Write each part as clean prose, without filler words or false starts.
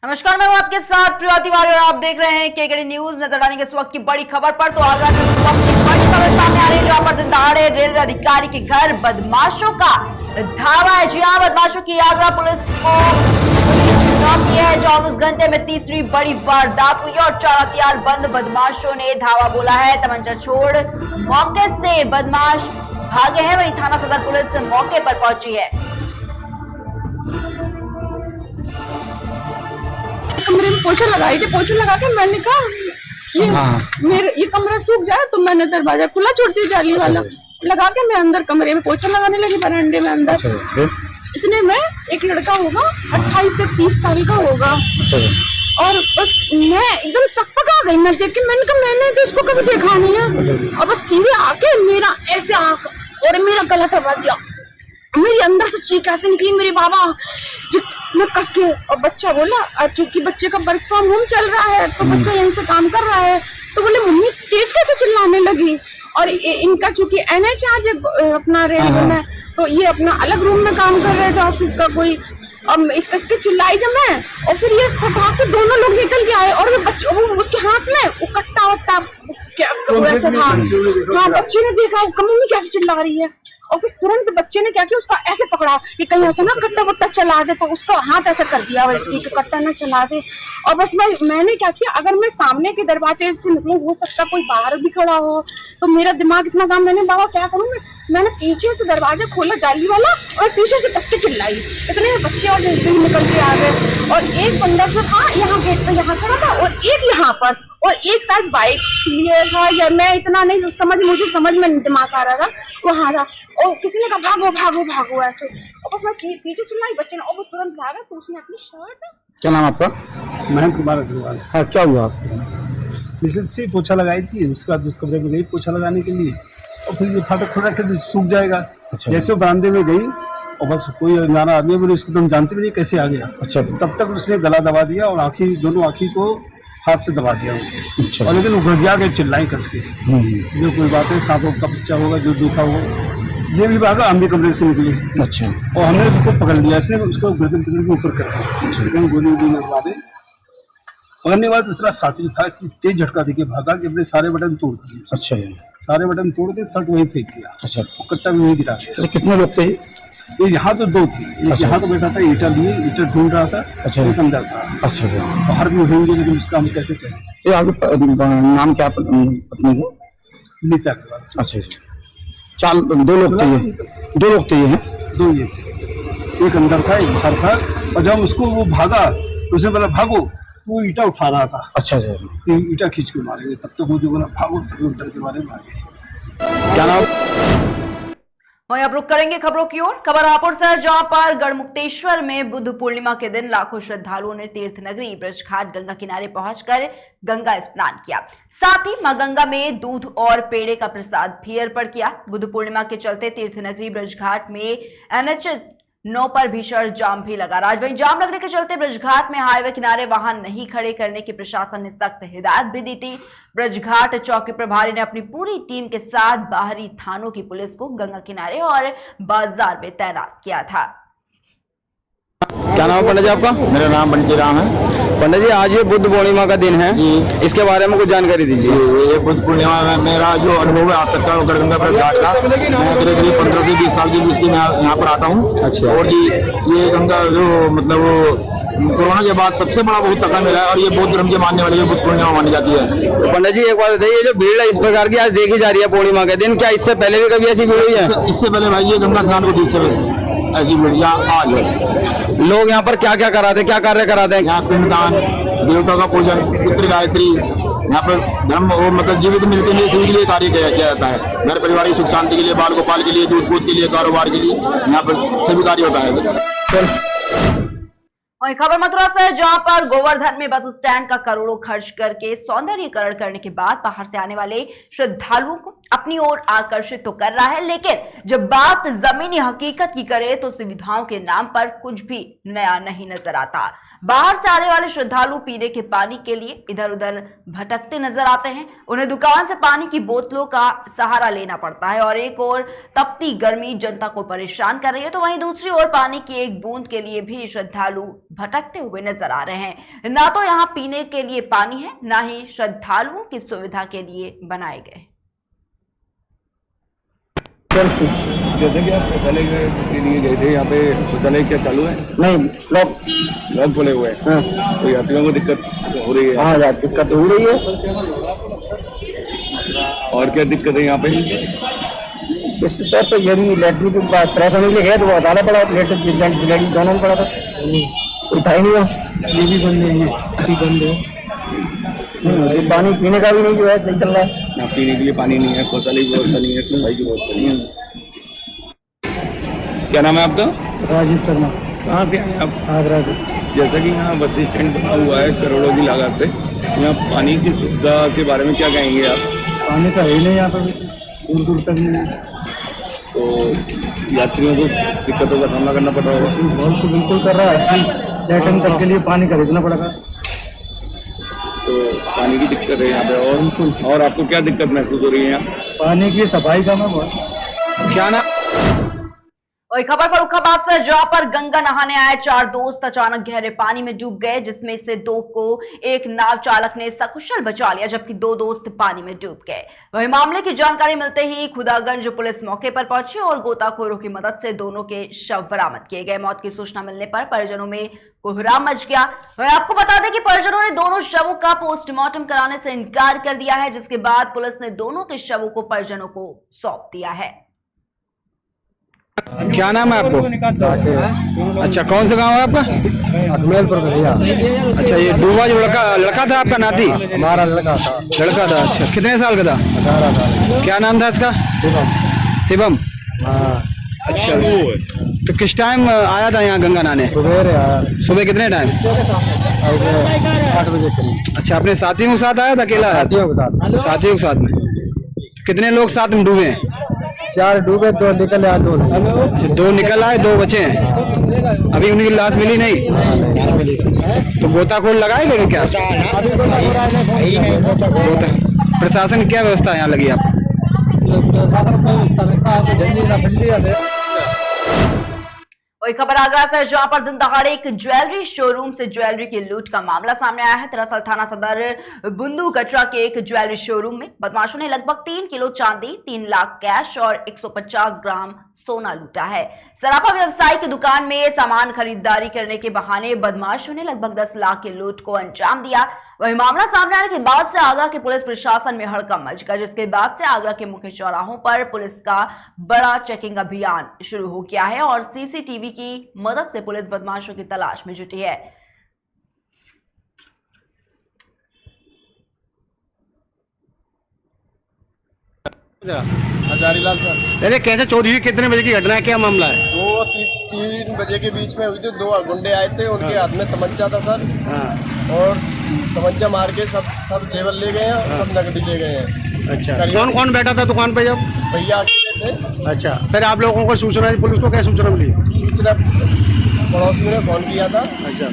नमस्कार, मैं हूं आपके साथ प्रिया तिवारी और आप देख रहे हैं केकेडी न्यूज। नजर डालेंगे इस वक्त की बड़ी खबर पर। तो आगरा से इस वक्त की बड़ी खबर सामने आ रही है, जहां पर दिन दहाड़े रेल अधिकारी के घर बदमाशों का धावा है। जी हां, बदमाशों की आगरा पुलिस को की है। 24 घंटे में तीसरी बड़ी वारदात हुई और 4 हथियार बंद बदमाशों ने धावा बोला है। तमंचा छोड़ मौके से बदमाश भागे हैं। वहीं थाना सदर पुलिस मौके पर पहुंची है। कमरे में पोछा लगाई थी। पोछा लगा के मैंने कहा ये कमरा सूख जाए तो मैंने दरवाजा खुला छोड़ दिया, जाली वाला लगा के मैं अंदर कमरे में पोछा लगाने लगी, बरामदे में अंदर। इतने में एक लड़का होगा 28 से 30 साल का होगा, और बस मैं एकदम सकपका गई। मैं देख के मैंने कहा मैंने तो इसको कभी देखा नहीं है। और बस सीधे आके मेरा ऐसे आंख और मेरा गला दबा दिया। मेरी अंदर से चीख ऐसे निकली, मेरे बाबा मैं कस के। और बच्चा बोला, चूंकि बच्चे का वर्क फ्रॉम होम चल रहा है तो बच्चा यहीं से काम कर रहा है, तो बोले मम्मी तेज कैसे चिल्लाने लगी। और इनका चूंकि NH अपना रेलवे में, तो ये अपना अलग रूम में काम कर रहे थे ऑफिस का कोई। एक कस के चिल्लाई जब मैं, और फिर ये फटाक से दोनों लोग निकल के आए। और वो उसके हाथ में वो कट्टा वट्टा ऐसा था। हाँ, बच्चे ने देखा मम्मी कैसे चिल्ला रही है, और फिर तुरंत बच्चे ने क्या किया, उसका ऐसे पकड़ा कि कहीं ऐसा ना कट्टा वट्टा चला दे, तो उसका हाथ ऐसा कर दिया कि कट्टा ना चला दे। और बस मैंने क्या किया, अगर मैं सामने के दरवाजे से निकलूं, हो सकता कोई बाहर भी खड़ा हो, तो मेरा दिमाग इतना काम। मैंने बाबा क्या करूं मैंने पीछे से दरवाजा खोला जाली वाला, और पीछे से कस के चिल्लाई। इतने बच्चे और निकल के आ गए। और एक बंदा जो था यहाँ गेट पे यहाँ खड़ा था, और एक यहाँ पर, और एक साथ बाइक लिए था। या मैं इतना नहीं मुझे समझ में दिमाग आ रहा था वहां था। और किसी ने कहा भागो भागो भागो ऐसे, और बस मैं पीछे चिल्लाई। बच्चे ने और वो तुरंत भागा, तो उसने अपनी शर्ट। क्या नाम आपका? महेंद्र कुमार अग्रवाल। हाँ, क्या हुआ आपको? मिसेज थी, पोछा लगाई थी, उसके बाद उस कमरे में गई पोछा लगाने के लिए, और फिर ये फाटक खोला के सूख जाएगा। अच्छा। जैसे वो बरामदे में गई, और बस कोई अनजाना आदमी बोले इसको तुम जानते भी नहीं कैसे आ गया। अच्छा। तब तक उसने गला दबा दिया और दोनों आँखी को हाथ से दबा दिया उनके। अच्छा। और लेकिन वो गया के चिल्लाई कस के, जो कोई बात है, सांपों का बच्चा होगा जो देखा होगा। ये भी भागा, हम भी कमरे से निकले। अच्छा। और हमने उसको पकड़ लिया, इसने उसको गर्दन पकड़ के ऊपर कर दिया। लेकिन गोली वोली लगवा दे। पकड़ने के बाद दूसरा साथी था कि तेज झटका देके भागा कि अपने सारे बटन तोड़ दिए। अच्छा। सारे बटन तोड़ के शर्ट वहीं फेंक दिया। अच्छा। कट्टा भी वहीं गिरा गया। अच्छा, कितने लोग थे? ये यहाँ तो 2 थे। एक यहाँ तो बैठा था, ईटा लिए, ईटा ढूंढ रहा था। अच्छा। एक अंदर था। अच्छा। बाहर भी होंगे, लेकिन उसका हम कैसे करें। ये आपके नाम क्या पत्नी को? नीता अग्रवाल। अच्छा। 2 लोग थे ये? 2 लोग थे ये हैं? 2 ये थे, एक अंदर था एक बाहर था। और जब उसको वो भागा तो उसने बोला भागो, वो ईटा उठा रहा था। अच्छा। ईटा खींच के मारेंगे, तब तक वो जो बोला भागो, तब वो डर के बारे में भागे। क्या नाम? वहीं अब रुक करेंगे खबरों की ओर। खबर रायपुर से, जहां पर गढ़मुक्तेश्वर में बुद्ध पूर्णिमा के दिन लाखों श्रद्धालुओं ने तीर्थ नगरी ब्रजघाट गंगा किनारे पहुंचकर गंगा स्नान किया। साथ ही मां गंगा में दूध और पेड़े का प्रसाद भी अर्पण किया। बुद्ध पूर्णिमा के चलते तीर्थ नगरी ब्रजघाट में NH 9 पर भीषण जाम भी लगा रहा। वहीं जाम लगने के चलते ब्रजघाट में हाईवे किनारे वाहन नहीं खड़े करने की प्रशासन ने सख्त हिदायत भी दी थी। ब्रजघाट चौकी प्रभारी ने अपनी पूरी टीम के साथ बाहरी थानों की पुलिस को गंगा किनारे और बाजार में तैनात किया था। क्या नाम है पंडित जी आपका? मेरा नाम बंटी राम है। पंडित जी, आज ये बुद्ध पूर्णिमा का दिन है, इसके बारे में कुछ जानकारी दीजिए। ये बुद्ध पूर्णिमा में मेरा जो अनुभव है आज तक का गढ़गंगा ब्रजघाट का, मैं करीब 15 से 20 साल की बीच की मैं यहाँ पर आता हूँ। अच्छा। और जी ये गंगा जो मतलब कोरोना के बाद सबसे बड़ा बहुत तका मिला है, और ये बौद्ध धर्म के मानने वाले बुद्ध पूर्णिमा मानी जाती है। तो पंडित जी, एक बात बताइए, ये जो भीड़ है इस प्रकार की आज देखी जा रही है पूर्णिमा के दिन, क्या इससे पहले भी कभी ऐसी भीड़ हुई है? इससे पहले भाई ये गंगा स्नान को 30 से ऐसी भीड़ यहाँ आज है। लोग यहाँ पर क्या क्या कराते हैं, क्या कार्य कराते हैं? यहाँ पिंडदान, देवता का पूजन, पितृ गायत्री, यहाँ पर धर्म और मतलब जीवित मृत्यु के लिए सभी के लिए कार्य किया जाता है। घर परिवार की सुख शांति के लिए, बाल गोपाल के लिए, दूध के लिए, कारोबार के लिए यहाँ पर सभी कार्य होता है। वहीं खबर मथुरा से, जहां पर गोवर्धन में बस स्टैंड का करोड़ों खर्च करके सौंदर्यीकरण करने के बाद बाहर से आने वाले श्रद्धालुओं को अपनी ओर आकर्षित तो कर रहा है, लेकिन जब बात जमीनी हकीकत की करें तो सुविधाओं के नाम पर कुछ भी नया नहीं नजर आता। बाहर से आने वाले श्रद्धालु पीने के पानी के लिए इधर उधर भटकते नजर आते हैं। उन्हें दुकान से पानी की बोतलों का सहारा लेना पड़ता है, और एक ओर तपती गर्मी जनता को परेशान कर रही है, तो वहीं दूसरी ओर पानी की एक बूंद के लिए भी श्रद्धालु भटकते हुए नजर आ रहे हैं। ना तो यहाँ पीने के लिए पानी है, ना ही श्रद्धालुओं की सुविधा के लिए बनाए गए। जैसे कि आप शौचालय के लिए गए थे, यहाँ पे शौचालय क्या चालू है? नहीं, लॉक खोले हुए हैं। हाँ। तो यात्रियों को दिक्कत हो रही है? हाँ यार, दिक्कत हो रही है। और क्या दिक्कत है यहाँ पे? इस स्तर पे यदि लैट्रिन के पास परेशानी के लिए गए तो वो बताना पड़ा, लैट्रिन दोनों में पड़ा था, कोई था ही नहीं वहाँ। ये भी बंद है, ये बंद है। पानी पीने का भी नहीं जो है सही चल रहा है। यहाँ पीने के लिए पानी नहीं है, शौचालय की व्यवस्था नहीं है, सफाई की व्यवस्था नहीं है। क्या नाम है आपका? राजीव शर्मा। कहाँ से आए आप? आगरा से। जैसा कि यहाँ बस स्टैंड बना हुआ है करोड़ों की लागत से, यहाँ पानी की सुविधा के बारे में क्या कहेंगे आप? पानी तो है ही नहीं यहाँ पर, दूर दूर तक नहीं। तो यात्रियों को दिक्कतों का सामना करना पड़ रहा होगा? बहुत तो बिल्कुल कर रहा है, लैट्रिन तक के लिए पानी खरीदना पड़ेगा। तो पानी की दिक्कत है यहाँ पे। और आपको क्या दिक्कत महसूस हो रही है यहाँ? पानी की सफाई का मैं बहुत। क्या ना और खबर फर्रुखाबाद से, जहां पर गंगा नहाने आए 4 दोस्त अचानक गहरे पानी में डूब गए, जिसमें से 2 को एक नाव चालक ने सकुशल बचा लिया, जबकि 2 दोस्त पानी में डूब गए। वहीं मामले की जानकारी मिलते ही खुदागंज पुलिस मौके पर पहुंची और गोताखोरों की मदद से दोनों के शव बरामद किए गए। मौत की सूचना मिलने पर परिजनों में कोहराम मच गया। वहीं आपको बता दें कि परिजनों ने दोनों शवों का पोस्टमार्टम कराने से इनकार कर दिया है, जिसके बाद पुलिस ने दोनों के शवों को परिजनों को सौंप दिया है। क्या नाम है आपको? अच्छा, कौन सा गांव है आपका? अकमेलपुर भैया। अच्छा, ये डूबा जो लड़का था आपका नाती? हमारा लड़का था। अच्छा, कितने साल का था? 18 साल। क्या नाम था इसका? शिवम। हाँ। अच्छा, तो किस टाइम आया था यहाँ गंगा नहाने? सुबह आया। सुबह कितने टाइम? 8 बजे करीब। अच्छा, अपने साथियों के साथ आया था, अकेला आया था? साथियों के साथ में। तो कितने लोग साथ में डूबे हैं? 4 डूबे, 2 निकल आए, 2 नहीं। 2 निकल आए, 2 बचे हैं। अभी उनकी लाश मिली नहीं? तो गोताखोर लगाए गए क्या? प्रशासन की क्या व्यवस्था यहाँ लगी आप? वही खबर आगरा से, जहां पर दिन दहाड़े एक ज्वेलरी शोरूम से ज्वेलरी की लूट का मामला सामने आया है। दरअसल थाना सदर बुंदू कटरा के एक ज्वेलरी शोरूम में बदमाशों ने लगभग 3 किलो चांदी, 3 लाख कैश और 150 ग्राम सोना लूटा है। सराफा व्यवसायी की दुकान में सामान खरीदारी करने के बहाने बदमाशों ने लगभग 10 लाख की लूट को अंजाम दिया। वही मामला सामने आने के बाद से आगरा के पुलिस प्रशासन में हड़कंप मच गया, जिसके बाद से आगरा के मुख्य चौराहों पर पुलिस का बड़ा चेकिंग अभियान शुरू हो गया है और सीसीटीवी की मदद से पुलिस बदमाशों की तलाश में जुटी है। हजारीलाल सर। अरे कैसे चोरी हुई, कितने बजे की घटना है, क्या मामला है? 2:30-3 बजे के बीच में हुई थी। 2 गुंडे आए थे, उनके हाथ में तमंचा था सर। और तमंचा मार के सब जेवर ले गए हैं और सब नकदी ले गए हैं। अच्छा, कौन कौन बैठा था दुकान पे जब? भैया अकेले थे। अच्छा, फिर आप लोगों को सूचना दी, पुलिस को क्या सूचना मिली? सूचना पड़ोसियों ने फोन किया था। अच्छा,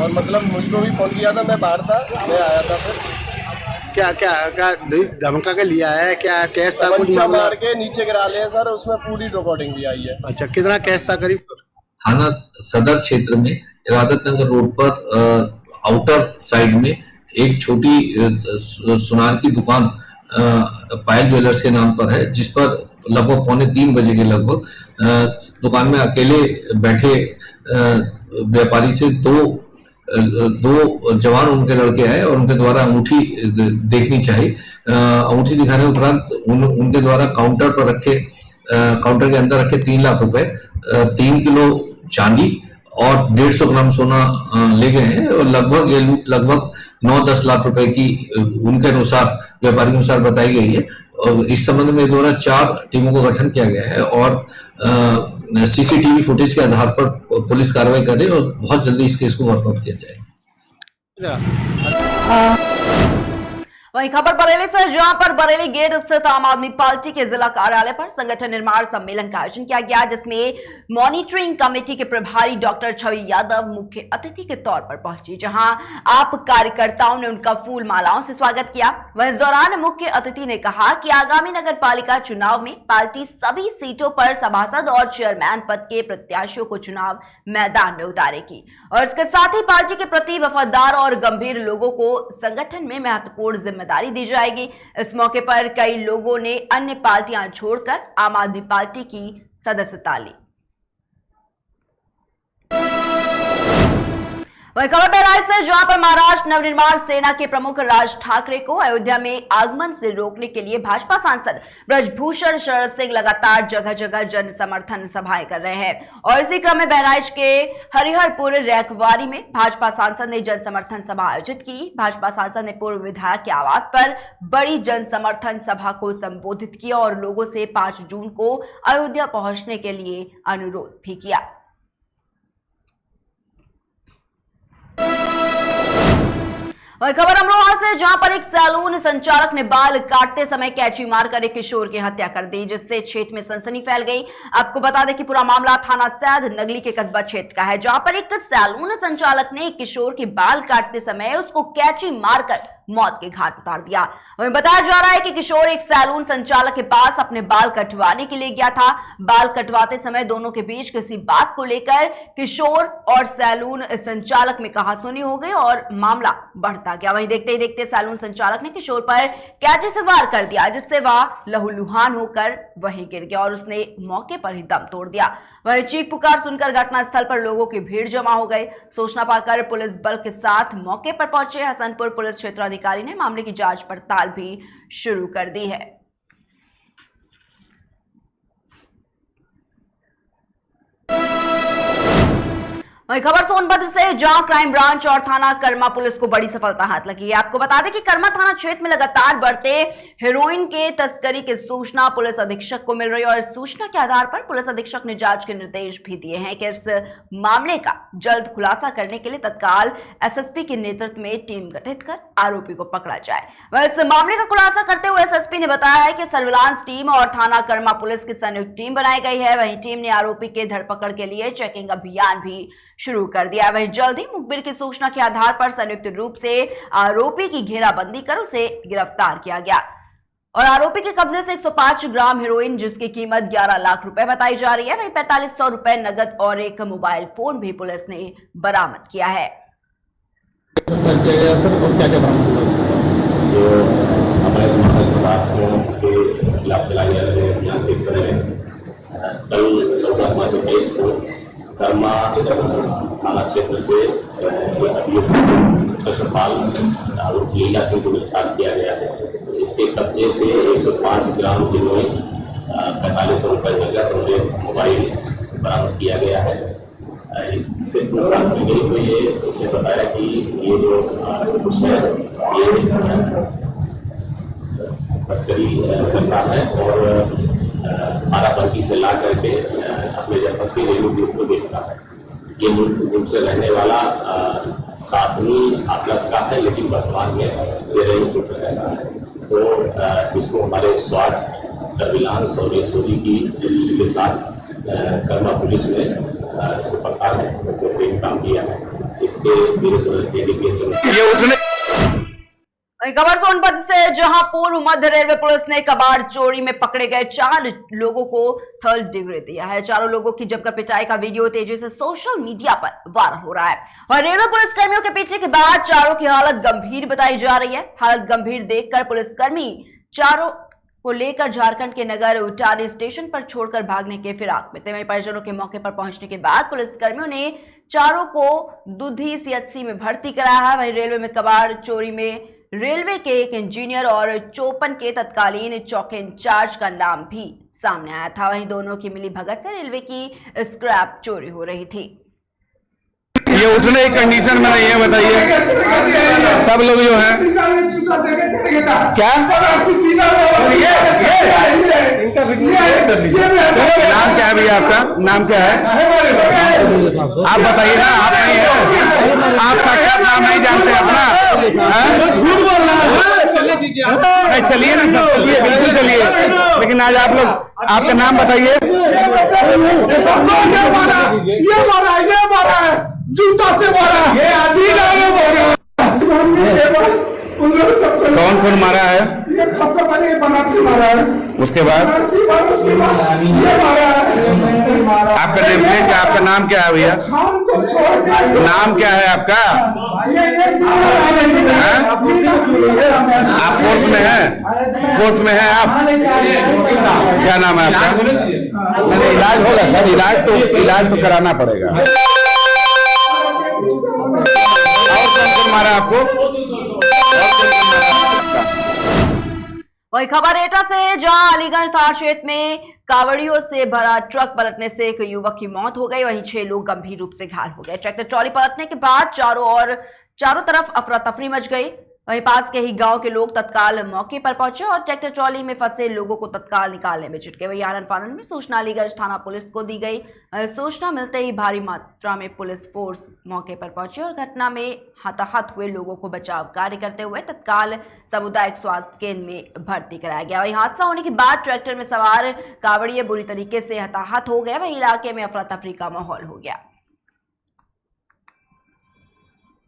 और मतलब मुझको भी फोन किया था, मैं बाहर था, मैं आया था। फिर क्या क्या क्या धमका के लिया है, क्या कैश था? कुछ तमंचा मार के नीचे गिरा ले सर, उसमें पूरी रिकॉर्डिंग भी आई है। अच्छा, कितना कैश था करीब? थाना सदर क्षेत्र में इरादत नगर रोड पर आउटर साइड में एक छोटी सुनार की दुकान पायल ज्वेलर्स के नाम पर है, जिस पर लगभग 2:45 बजे के लगभग दुकान में अकेले बैठे व्यापारी से दो जवान उनके लड़के आए और उनके द्वारा अंगूठी देखनी चाहिए। अंगूठी दिखाने उपरांत उनके द्वारा काउंटर के अंदर रखे 3 लाख रुपए, 3 किलो चांदी और 150 ग्राम सोना ले गए हैं और लगभग ये लूट लगभग 9-10 लाख रुपए की उनके अनुसार, व्यापारी के अनुसार बताई गई है। और इस संबंध में द्वारा 4 टीमों का गठन किया गया है और सीसीटीवी फुटेज के आधार पर पुलिस कार्रवाई करे और बहुत जल्दी इस केस को वर्कआउट किया जाए। वहीं खबर बरेली से, जहां पर बरेली गेट स्थित आम आदमी पार्टी के जिला कार्यालय पर संगठन निर्माण सम्मेलन का आयोजन किया गया, जिसमें मॉनिटरिंग कमेटी के प्रभारी डॉक्टर छवि यादव मुख्य अतिथि के तौर पर पहुंची, जहां आप कार्यकर्ताओं ने उनका फूल मालाओं से स्वागत किया। वहीं इस दौरान मुख्य अतिथि ने कहा कि आगामी नगर पालिका चुनाव में पार्टी सभी सीटों पर सभासद और चेयरमैन पद के प्रत्याशियों को चुनाव मैदान में उतारेगी और इसके साथ ही पार्टी के प्रति वफादार और गंभीर लोगों को संगठन में महत्वपूर्ण जिम्मेदारी दी जाएगी। इस मौके पर कई लोगों ने अन्य पार्टियां छोड़कर आम आदमी पार्टी की सदस्यता ली। वहीं खबर बहराइच से, जहां पर महाराष्ट्र नवनिर्माण सेना के प्रमुख राज ठाकरे को अयोध्या में आगमन से रोकने के लिए भाजपा सांसद ब्रजभूषण शरण सिंह लगातार जगह जगह जन समर्थन सभाएं कर रहे हैं और इसी क्रम में बहराइच के हरिहरपुर रैकवारी में भाजपा सांसद ने जन समर्थन सभा आयोजित की। भाजपा सांसद ने पूर्व विधायक के आवास पर बड़ी जन समर्थन सभा को संबोधित किया और लोगों से 5 जून को अयोध्या पहुंचने के लिए अनुरोध भी किया। वही खबर अमरोहा से, जहां पर एक सैलून संचालक ने बाल काटते समय कैंची मारकर एक किशोर की हत्या कर दी, जिससे क्षेत्र में सनसनी फैल गई। आपको बता दें कि पूरा मामला थाना सैद नगली के कस्बा क्षेत्र का है, जहां पर एक सैलून संचालक ने एक किशोर के बाल काटते समय उसको कैंची मारकर मौत के घाट उतार दिया। वहीं बताया जा रहा है कि किशोर एक सैलून संचालक के पास अपने बाल कटवाने के लिए गया था। बाल कटवाते समय दोनों के बीच किसी बात को लेकर किशोर और सैलून संचालक में कहासुनी हो गई और मामला बढ़ता गया। वहीं देखते ही देखते सैलून संचालक ने किशोर पर कैंची से वार कर दिया, जिससे वह लहूलुहान होकर वहीं गिर गया और उसने मौके पर ही दम तोड़ दिया। वहीं चीख पुकार सुनकर घटनास्थल पर लोगों की भीड़ जमा हो गई। सूचना पाकर पुलिस बल के साथ मौके पर पहुंचे हसनपुर पुलिस क्षेत्राधिकारी ने मामले की जांच पड़ताल भी शुरू कर दी है। वहीं खबर सोनभद्र से, जहां क्राइम ब्रांच और थाना कर्मा पुलिस को बड़ी सफलता हाथ लगी है। आपको बता दें कि कर्मा थाना क्षेत्र में लगातार बढ़ते हेरोइन के तस्करी की सूचना पुलिस अधीक्षक को मिल रही है और इस सूचना के आधार पर पुलिस अधीक्षक ने जांच के निर्देश भी दिए हैं कि इस मामले का जल्द खुलासा करने के लिए तत्काल एसएसपी के नेतृत्व में टीम गठित कर आरोपी को पकड़ा जाए। वह इस मामले का खुलासा करते हुए एसएसपी ने बताया है कि सर्विलांस टीम और थाना कर्मा पुलिस की संयुक्त टीम बनाई गई है। वहीं टीम ने आरोपी के धरपकड़ के लिए चेकिंग अभियान भी शुरू कर दिया। वहीं जल्द ही मुखबिर की सूचना के आधार पर संयुक्त रूप से आरोपी की घेराबंदी कर उसे गिरफ्तार किया गया और आरोपी के कब्जे से 105 ग्राम हेरोइन, जिसकी कीमत 11 लाख रुपए बताई जा रही है। वहीं 4500 रुपए नगद और एक मोबाइल फोन भी पुलिस ने बरामद किया है। जो हमारे मादक पदार्थों के खिलाफ चलाए जा रहे अभियान के तहत कल 14 मार्च 2023 को कर्मा थाना क्षेत्र से अभियुक्त कृष्णपाल आरोपी लीला सिंह को गिरफ्तार किया गया है। इसके कब्जे से 105 ग्राम हेरोइन, 4500 रुपये नगद और एक मोबाइल बरामद किया गया है। इससे पूछताछ की गई तो ये उसने बताया कि ये जो कुछ है ये तस्करी करता है और बाराबंकी से ला करके अपने जनपद के रेलू ग्रुप को बेचता है। ये मूल रूप से रहने वाला सासनी आकलस का है, लेकिन वर्तमान में ये रेलू ग्रुप में रहता है। तो इसको हमारे स्वाट सर्विलांस और एसओजी के साथ कर्मा पुलिस ने इसको पकड़ा है, तो काम किया है। इसके विरुद्ध खबर सोनभद्र से, जहां पूर्व मध्य रेलवे पुलिस ने कबाड़ चोरी में पकड़े गए 4 लोगों को 3rd डिग्री दिया है। चारों लोगों की जमकर पिटाई का वीडियो तेजी से सोशल मीडिया पर वायरल हो रहा है और रेलवे पुलिस कर्मियों के पीछे के बाद चारों की हालत गंभीर बताई जा रही है। हालत गंभीर देखकर पुलिसकर्मी चारों को लेकर झारखंड के नगर उटारी स्टेशन पर छोड़कर भागने के फिराक में थे। वहीं परिजनों के मौके पर पहुंचने के बाद पुलिसकर्मियों ने चारों को दुधी सीएचसी में भर्ती कराया है। वहीं रेलवे में कबाड़ चोरी में रेलवे के एक इंजीनियर और चौपन के तत्कालीन चौकी इंचार्ज का नाम भी सामने आया था। वहीं दोनों की मिली भगत से रेलवे की स्क्रैप चोरी हो रही थी। ये उठने की कंडीशन में नहीं है, बताइए। सब लोग जो है क्या नाम क्या है भैया आपका? नाम क्या है? आप बताइए ना, आप नहीं है, आप साक्षात नाम नहीं जानते अपना, झूठ बोल रहा है। चलिए ना सब, चलिए बिल्कुल चलिए, लेकिन आज आप लोग, आपका नाम बताइए। ये मारा है, जूता से मारा है, कौन कौन मारा है? ये बनारसी मारा है, उसके बाद आपका नेमप्लेट क्या, आपका नाम क्या है भैया? नाम क्या है आपका? आप फोर्स में हैं? फोर्स में हैं आप? क्या नाम है आपका? इलाज होगा सर, इलाज तो कराना पड़ेगा। और कौन कौन मारा आपको? वही खबर एटा से, जहां अलीगंज थाना क्षेत्र में कावड़ियों से भरा ट्रक पलटने से एक युवक की मौत हो गई, वहीं 6 लोग गंभीर रूप से घायल हो गए। ट्रैक्टर ट्रॉली पलटने के बाद चारों तरफ अफरा तफरी मच गई। वहीं पास के ही गांव के लोग तत्काल मौके पर पहुंचे और ट्रैक्टर ट्रॉली में फंसे लोगों को तत्काल निकालने में जुट गए। वहीं आनन फानन में सूचना अलीगंज थाना पुलिस को दी गई। सूचना मिलते ही भारी मात्रा में पुलिस फोर्स मौके पर पहुंची और घटना में हताहत हुए लोगों को बचाव कार्य करते हुए तत्काल सामुदायिक स्वास्थ्य केंद्र में भर्ती कराया गया। वहीं हादसा होने के बाद ट्रैक्टर में सवार कावड़िए बुरी तरीके से हताहत हो गए। वहीं इलाके में अफरा तफरी का माहौल हो गया।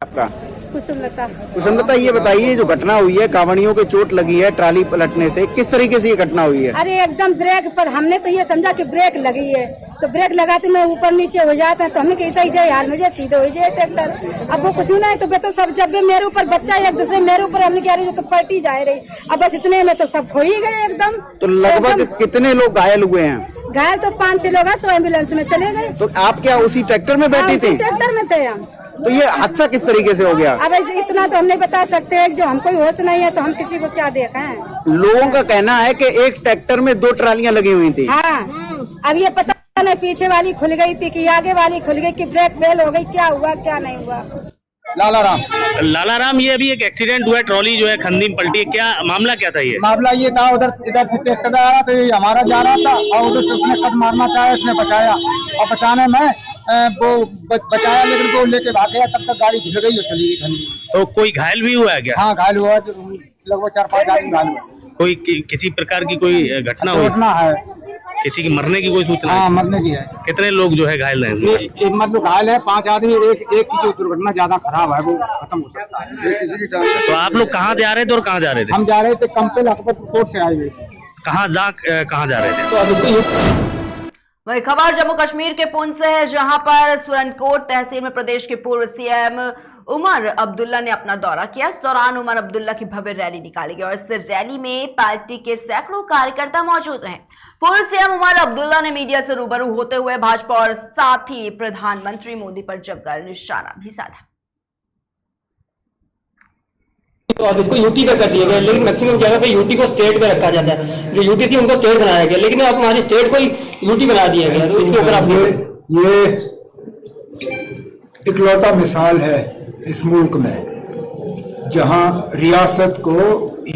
आपका कुसुमलता, ये बताइए जो घटना हुई है, कावड़ियों के चोट लगी है ट्राली पलटने से, किस तरीके से ये घटना हुई है? अरे एकदम ब्रेक पर, हमने तो ये समझा कि ब्रेक लगी है, तो ब्रेक लगाते में ऊपर नीचे हो जाता है, तो हमें कैसा ही जाए यार, मुझे सीधे हो जाए ट्रैक्टर। अब वो कुछ ना है तो तो सब जब भी मेरे ऊपर बच्चा एक दूसरे मेरे ऊपर हमने कह रही तो पलटी जा रही। अब बस इतने में तो सब खो ही गए एकदम। तो लगभग कितने लोग घायल हुए हैं? घायल तो 5-6 लोग हैं, 100 एम्बुलेंस में चले गए। तो आप क्या उसी ट्रैक्टर में बैठी थी? ट्रैक्टर में थे हम। तो ये हादसा किस तरीके से हो गया? अब इतना तो हम नहीं बता सकते, जो हमको होश नहीं है तो हम किसी को क्या देखें। लोगों का कहना है कि एक ट्रैक्टर में 2 ट्रालियां लगी हुई थी। हाँ, अब ये पता नहीं पीछे वाली खुल गई थी कि आगे वाली खुल गई कि ब्रेक फेल हो गई, क्या हुआ क्या नहीं हुआ। लाला राम, ये अभी एक एक्सीडेंट हुआ है, ट्रॉली जो है खंदी में पलटी है, क्या मामला क्या था? ये मामला ये था, इधर से ट्रैक्टर आ रहा था, ये हमारा जा रहा था और उधर से उसने कट मारना चाहा, उसने बचाया और बचाने में वो बचाया, लेकिन वो लेके भाग गया, तब तक गाड़ी घिर गई और चली गई खंडी। तो कोई घायल भी हुआ है क्या? हाँ, घायल हुआ, लगभग 4-5 आदमी घायल हुआ। कोई किसी प्रकार की कोई घटना हुई? घटना है, किसी की मरने की कोई सूचना? हाँ, मरने की है। कितने लोग जो है घायल हैं? मतलब घायल है 5 आदमी, एक की जो दुर्घटना ज्यादा खराब है वो खत्म हो सकता है। तो आप लोग कहाँ जा रहे थे और कहाँ जा रहे थे? हम जा रहे थे कंपेल अकबरपुर से आए हुए। कहाँ जा रहे थे? तो अब वही खबर जम्मू कश्मीर के पुंछ से है, जहां पर सुरनकोट तहसील में प्रदेश के पूर्व सीएम उमर अब्दुल्ला ने अपना दौरा किया। इस दौरान उमर अब्दुल्ला की भव्य रैली निकाली गई और इस रैली में पार्टी के सैकड़ों कार्यकर्ता मौजूद रहे। पूर्व सीएम उमर अब्दुल्ला ने मीडिया से रूबरू होते हुए भाजपा और साथ ही प्रधानमंत्री मोदी पर जमकर निशाना भी साधा। तो अब इसको यूटी पे कर दिया गया, लेकिन मैक्सिमम जगह पे यूटी को स्टेट पे रखा जाता है। जो यूटी थी उनको स्टेट बनाया गया, लेकिन अब हमारी स्टेट को यूटी बना दिया गया। तो इसके ऊपर आप ये इकलौता मिसाल है इस मुल्क में जहां रियासत को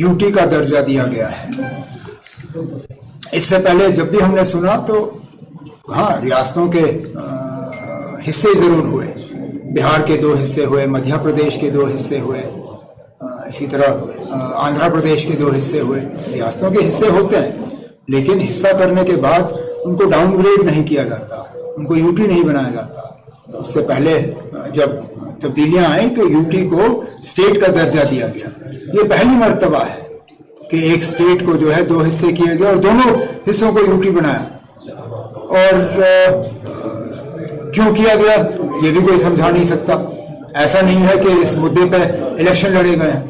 यूटी का दर्जा दिया गया है। इससे पहले जब भी हमने सुना तो हाँ, रियासतों के हिस्से जरूर हुए, बिहार के 2 हिस्से हुए, मध्य प्रदेश के 2 हिस्से हुए, इसी तरह आंध्र प्रदेश के 2 हिस्से हुए। रियासतों के हिस्से होते हैं, लेकिन हिस्सा करने के बाद उनको डाउनग्रेड नहीं किया जाता, उनको यूटी नहीं बनाया जाता। उससे पहले जब तब्दीलियां आई तो यूटी को स्टेट का दर्जा दिया गया। ये पहली मर्तबा है कि एक स्टेट को जो है 2 हिस्से किए गए और दोनों हिस्सों को यूटी बनाया। और क्यों किया गया ये भी कोई समझा नहीं सकता। ऐसा नहीं है कि इस मुद्दे पे इलेक्शन लड़े गए हैं।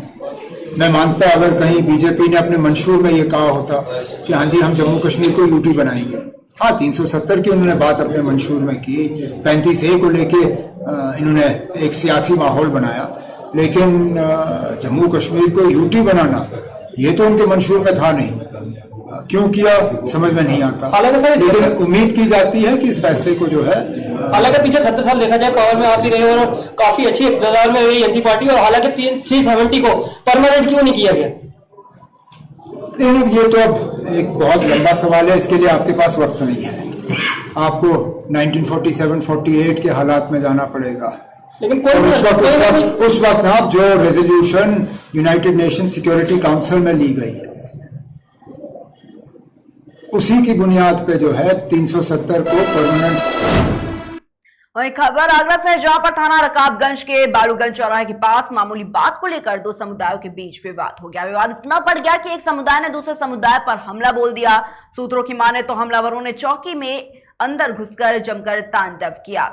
मैं मानता अगर कहीं बीजेपी ने अपने मंशूर में ये कहा होता कि हाँ जी हम जम्मू कश्मीर को यूटी बनाएंगे, हाँ 370 की उन्होंने बात अपने मंशूर में की, 35A को लेके इन्होंने एक सियासी माहौल बनाया, लेकिन जम्मू कश्मीर को यूटी बनाना ये तो उनके मंशूर में था नहीं। क्यों किया समझ में नहीं आता, लेकिन उम्मीद की जाती है कि इस फैसले को जो है, हालांकि पिछले 70 साल देखा जाए पावर में आप भी रहे और काफी अच्छी इक़्तिदार में रही एनसी पार्टी, और हालांकि 370 को परमानेंट क्यों नहीं किया गया? ये तो अब एक बहुत लंबा सवाल है, इसके लिए आपके पास वक्त नहीं है। आपको 1947-48 के हालात में जाना पड़ेगा। लेकिन और उस वक्त आप जो resolution United nation security council में ली गई उसी की बुनियाद पे जो है 370 को परमानेंट। वहीं खबर आगरा से, जहां पर थाना रकाबगंज के बालूगंज चौराहे के पास मामूली बात को लेकर दो समुदायों के बीच विवाद हो गया। विवाद इतना बढ़ गया कि एक समुदाय ने दूसरे समुदाय पर हमला बोल दिया। सूत्रों की माने तो हमलावरों ने चौकी में अंदर घुसकर जमकर तांडव किया।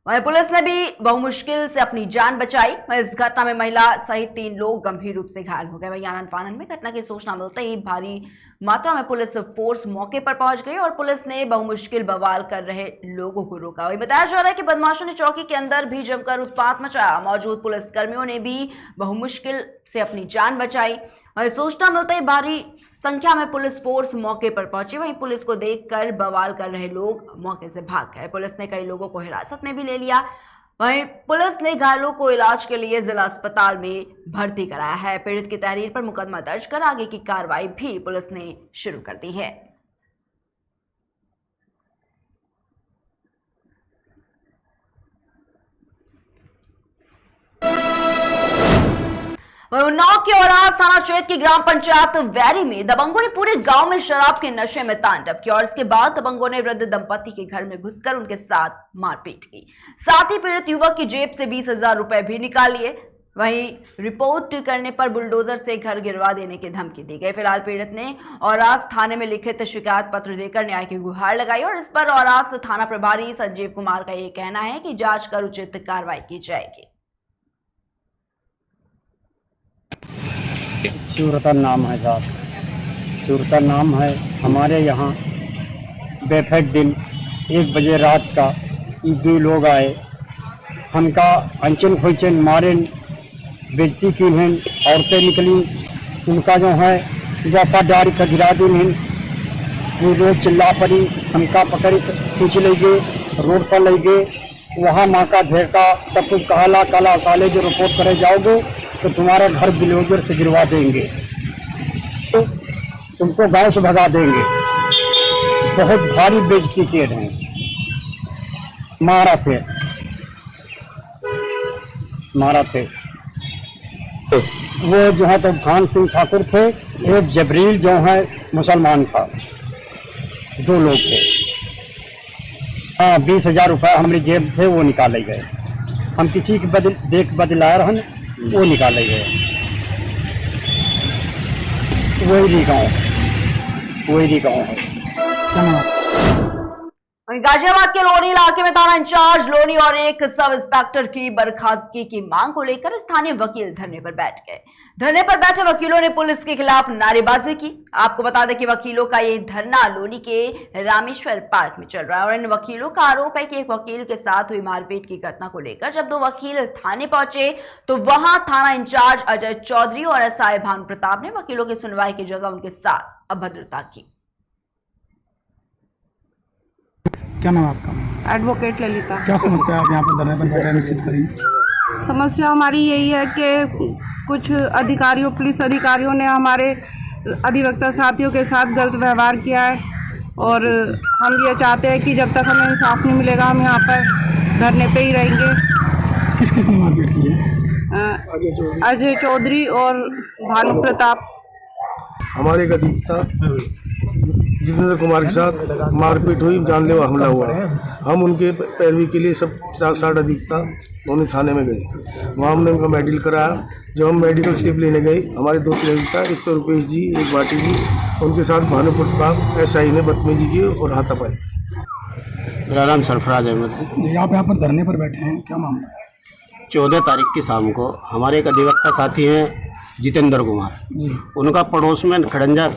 वहीं पुलिस ने भी बहुमुश्किल से अपनी जान बचाई। वहीं इस घटना में महिला सहित 3 लोग गंभीर रूप से घायल हो गए। वहीं आनन फानन में घटना की सूचना मिलते ही भारी मात्रा में पुलिस फोर्स मौके पर पहुंच गई और पुलिस ने बहुमुश्किल बवाल कर रहे लोगों को रोका। वहीं बताया जा रहा है कि बदमाशों ने चौकी के अंदर भी जमकर उत्पात मचाया। मौजूद पुलिस कर्मियों ने भी बहुमुश्किल से अपनी जान बचाई। वहीं सूचना मिलते ही भारी संख्या में पुलिस फोर्स मौके पर पहुंची। वहीं पुलिस को देखकर बवाल कर रहे लोग मौके से भाग गए। पुलिस ने कई लोगों को हिरासत में भी ले लिया। वहीं पुलिस ने घायलों को इलाज के लिए जिला अस्पताल में भर्ती कराया है। पीड़ित की तहरीर पर मुकदमा दर्ज कर आगे की कार्रवाई भी पुलिस ने शुरू कर दी है। उन्नाव के औरास थाना क्षेत्र की ग्राम पंचायत वैरी में दबंगों ने पूरे गांव में शराब के नशे में तांडव किया और इसके बाद दबंगों ने वृद्ध दंपति के घर में घुसकर उनके साथ मारपीट की। साथ ही पीड़ित युवक की जेब से 20,000 रुपए भी निकाल लिए। वहीं रिपोर्ट करने पर बुलडोजर से घर गिरवा देने की धमकी दी गई। फिलहाल पीड़ित ने औरास थाने में लिखित शिकायत पत्र देकर न्याय की गुहार लगाई और इस पर औरास थाना प्रभारी संजीव कुमार का ये कहना है कि जांच कर उचित कार्रवाई की जाएगी। सूरता नाम है साहब, सूरता नाम है। हमारे यहाँ बेफेक दिन 1 बजे रात का 2 लोग आए, हमका अंचन खोचन मारे, बेइज्जती की हैं। औरतें निकली, उनका जो है वापा डारी का गिरा दी हैं। वो रोड चिल्ला पड़ी, हमका पकड़ खींच ले गए, रोड पर ले गए। वहाँ माँ का घेरका सब कुछ कहला काला काले जो रिपोर्ट करे जाओगे तो तुम्हारा घर बुलडोजर से गिरवा देंगे, तो तुमको गांव से भगा देंगे। बहुत भारी बेइज्जती किए हैं, मारा थे। वो जो है तो भान सिंह ठाकुर थे, एक जबरील जो है मुसलमान था, 2 लोग थे। हाँ, 20,000 रुपये हमारी जेब थे वो निकाले गए। हम किसी के बदला रहन वो निकाले गए। वही गाँव है। गाजियाबाद के लोनी इलाके में थाना इंचार्ज लोनी और एक सब इंस्पेक्टर की बर्खास्तगी की मांग को लेकर स्थानीय वकील धरने पर बैठ गए। धरने पर बैठे वकीलों ने पुलिस के खिलाफ नारेबाजी की। आपको बता दें कि वकीलों का ये धरना लोनी के रामेश्वर पार्क में चल रहा है और इन वकीलों का आरोप है कि एक वकील के साथ हुई मारपीट की घटना को लेकर जब 2 वकील थाने पहुंचे तो वहां थाना इंचार्ज अजय चौधरी और एसआई भानु प्रताप ने वकीलों की सुनवाई की जगह उनके साथ अभद्रता की। क्या नाम आपका? एडवोकेट ललिता। क्या समस्या आप यहाँ पर धरने पर बैठे निश्चित करेंगे? समस्या हमारी यही है कि कुछ अधिकारियों, पुलिस अधिकारियों ने हमारे अधिवक्ता साथियों के साथ गलत व्यवहार किया है और हम ये चाहते हैं कि जब तक हमें इंसाफ नहीं मिलेगा हम यहाँ पर धरने पे ही रहेंगे। किस ने मारपीट की है? अजय चौधरी और भानु प्रताप। हमारे एक अधिवक्ता जितेंद्र कुमार के साथ मारपीट हुई, जानलेवा हमला हुआ। हम उनके पैरवी के लिए सब 50-60 अधिवक्ता दोनों थाने में गए। वहाँ हमने उनका मेडिकल कराया। जब हम मेडिकल स्लिप लेने गए, हमारे 2 अधिवक्ता, एक तो रुपेश जी, एक भाटी जी, उनके साथ भानु प्रताप एसआई ने बदतमीजी की और हाथापाई। मेरा नाम सरफराज अहमद है। आप यहाँ पर धरने पर बैठे हैं, क्या मामला है? 14 तारीख की शाम को हमारे एक अधिवक्ता साथी हैं जितेंद्र कुमार, उनका पड़ोस में खड़ंजा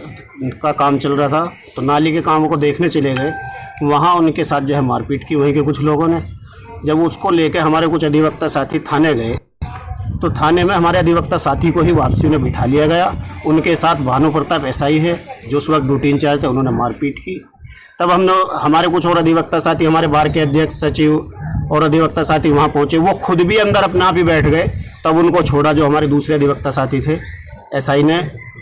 का काम चल रहा था तो नाली के काम को देखने चले गए। वहाँ उनके साथ जो है मारपीट की वहीं के कुछ लोगों ने। जब उसको लेकर हमारे कुछ अधिवक्ता साथी थाने गए तो थाने में हमारे अधिवक्ता साथी को ही वापसी में बिठा लिया गया। उनके साथ भानु प्रताप एसआई है जो उस वक्त ड्यूटी इंचार्ज थे, उन्होंने मारपीट की। तब हमारे कुछ और अधिवक्ता साथी, हमारे बार के अध्यक्ष, सचिव और अधिवक्ता साथी वहाँ पहुँचे। वो खुद भी अंदर अपने आप ही बैठ गए। तब उनको छोड़ा जो हमारे दूसरे अधिवक्ता साथी थे एसआई ने।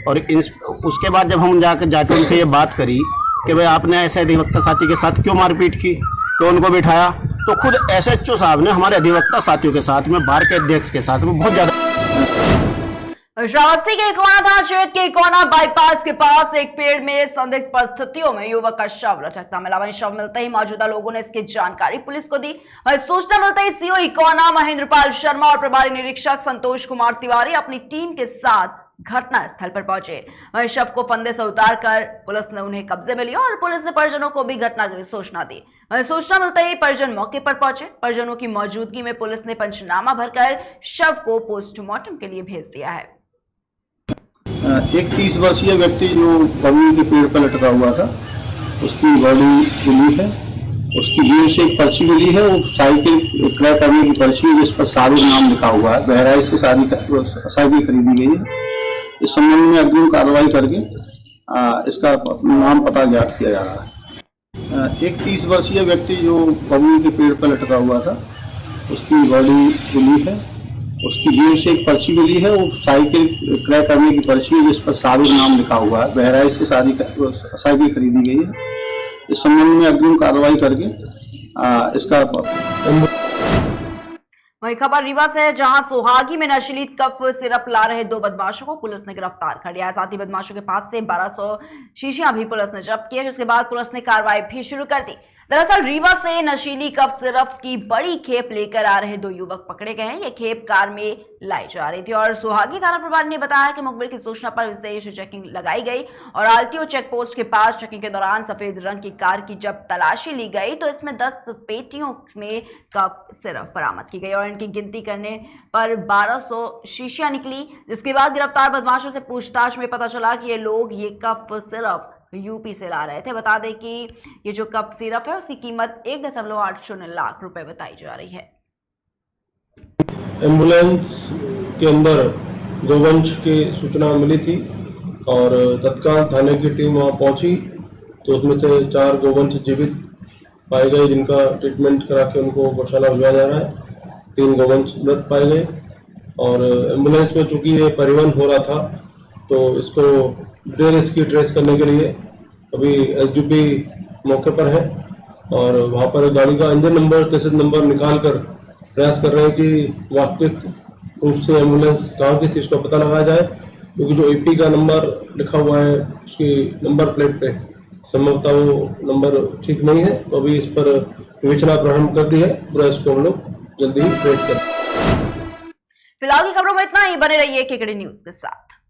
और उसके बाद जब हम जाके उनसे ये बात करी कि भाई आपने ऐसे अधिवक्ता साथी के साथ क्यों मारपीट की, तो उनको बिठाया। तो खुद SHO साहब ने हमारे अधिवक्ता साथियों के साथ में, बार के अध्यक्ष के साथ में बहुत ज्यादा। श्रावस्ती के इकोना थाना क्षेत्र के इकोना बाईपास के पास एक पेड़ में संदिग्ध परिस्थितियों में युवक का शव लटकता मिला। वहीं शव मिलते ही मौजूदा लोगों ने इसकी जानकारी पुलिस को दी। वहीं सूचना मिलते ही सीओ इकोना महेंद्रपाल शर्मा और प्रभारी निरीक्षक संतोष कुमार तिवारी अपनी टीम के साथ घटना स्थल पर पहुंचे। वहीं शव को फंदे से उतारकर पुलिस ने उन्हें कब्जे में लिया और पुलिस ने परिजनों को भी घटना की सूचना दी। वहीं सूचना मिलते ही परिजन मौके पर पहुंचे। परिजनों की मौजूदगी में पुलिस ने पंचनामा भरकर शव को पोस्टमार्टम के लिए भेज दिया है। एक 30 वर्षीय व्यक्ति जो बबूल के पेड़ पर लटका हुआ था, उसकी बॉडी मिली है। उसकी जेब से एक पर्ची मिली है, वो साइकिल क्रय करने की पर्ची है जिस पर शाहरुख नाम लिखा हुआ है। बहराइच से साइकिल खरीदी गई है। इस संबंध में अग्रिम कार्रवाई करके इसका नाम पता ज्ञात किया जा रहा है। एक 30 वर्षीय व्यक्ति जो बबूल के पेड़ पर लटका हुआ था, उसकी बॉडी मिली है। उसकी जेब से एक पर्ची मिली है, वो साइकिल क्रय करने की पर्ची है जिस पर शाहरुख नाम लिखा हुआ है। बहराइच से साइकिल खरीदी गई है। इस संबंध में अग्रिम कार्रवाई करके इसका। वहीं खबर रीवा से है, जहां सोहागी में नशीली कफ सिरप ला रहे 2 बदमाशों को पुलिस ने गिरफ्तार कर लिया है। साथ ही बदमाशों के पास से 1200 शीशियां भी पुलिस ने जब्त की है, जिसके बाद पुलिस ने कार्रवाई भी शुरू कर दी। दरअसल रीवा से नशीली कफ सिरप की बड़ी खेप लेकर आ रहे 2 युवक पकड़े गए हैं। ये खेप कार में लाई जा रही थी और सोहागी थाना प्रभारी ने बताया कि मुखबिर की सूचना पर विशेष चेकिंग लगाई गई और RTO चेक पोस्ट के पास चेकिंग के दौरान सफेद रंग की कार की जब तलाशी ली गई तो इसमें 10 पेटियों में कफ सिरप बरामद की गई और इनकी गिनती करने पर 1200 शीशियां निकली। जिसके बाद गिरफ्तार बदमाशों से पूछताछ में पता चला कि ये लोग ये कफ सिरप यूपी से ला रहे थे। बता दें कि ये जो कप सिरप है उसकी कीमत 1.80 लाख रुपए बताई जा रही है। एम्बुलेंस के अंदर गोवंश की सूचना मिली थी और तत्काल थाने की टीम वहाँ पहुंची तो उसमें से 4 गोवंश जीवित पाए गए, जिनका ट्रीटमेंट करा के उनको गौशाला भिजवाया जा रहा है। 3 गोवंश मृत पाए गए और एम्बुलेंस में चूंकि ये परिवहन हो रहा था तो इसको इसकी ट्रेस करने के लिए अभी SGP मौके पर है और वहाँ पर गाड़ी का इंजन नंबर, चेसिस नंबर निकाल कर प्रयास कर रहे हैं कि वास्तविक रूप से एम्बुलेंस कहाँ की थी इसका पता लगाया जाए, क्योंकि जो AP का नंबर लिखा हुआ है उसकी नंबर प्लेट पे संभवतः वो नंबर ठीक नहीं है। तो अभी इस पर विवेचना प्रारंभ कर दी है, पूरा इसको हम लोग जल्दी ही ट्रेस करें। फिलहाल की खबरों में इतना ही। बने रहिए KKD न्यूज के साथ।